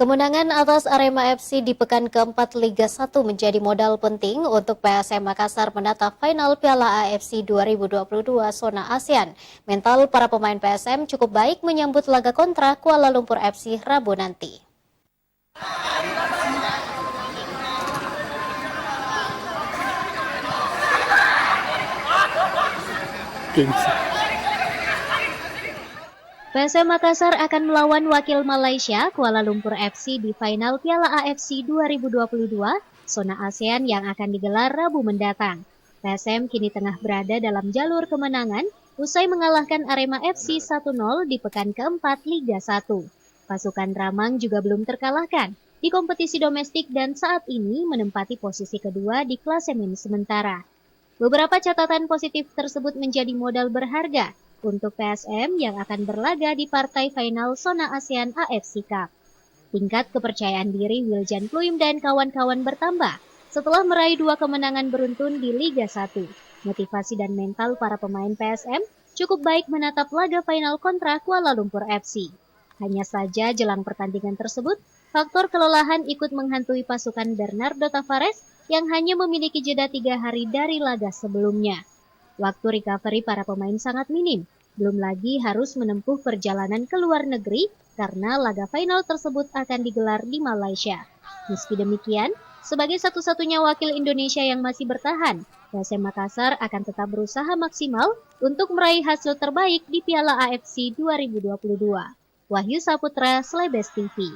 Kemenangan atas Arema FC di pekan keempat Liga 1 menjadi modal penting untuk PSM Makassar menata final Piala AFC 2022 zona ASEAN. Mental para pemain PSM cukup baik menyambut laga kontra Kuala Lumpur FC Rabu nanti. PSM Makassar akan melawan wakil Malaysia Kuala Lumpur FC di final Piala AFC 2022 zona ASEAN yang akan digelar Rabu mendatang. PSM kini tengah berada dalam jalur kemenangan usai mengalahkan Arema FC 1-0 di pekan keempat Liga 1. Pasukan Ramang juga belum terkalahkan di kompetisi domestik dan saat ini menempati posisi kedua di klasemen sementara. Beberapa catatan positif tersebut menjadi modal berharga untuk PSM yang akan berlaga di partai final zona ASEAN AFC Cup. Tingkat kepercayaan diri Wiljan Pluim dan kawan-kawan bertambah setelah meraih 2 kemenangan beruntun di Liga 1. Motivasi dan mental para pemain PSM cukup baik menatap laga final kontra Kuala Lumpur FC. Hanya saja jelang pertandingan tersebut, faktor kelelahan ikut menghantui pasukan Bernardo Tavares yang hanya memiliki jeda 3 hari dari laga sebelumnya. Waktu recovery para pemain sangat minim, belum lagi harus menempuh perjalanan ke luar negeri karena laga final tersebut akan digelar di Malaysia. Meski demikian, sebagai satu-satunya wakil Indonesia yang masih bertahan, PSM Makassar akan tetap berusaha maksimal untuk meraih hasil terbaik di Piala AFC 2022. Wahyu Saputra, Slebes TV.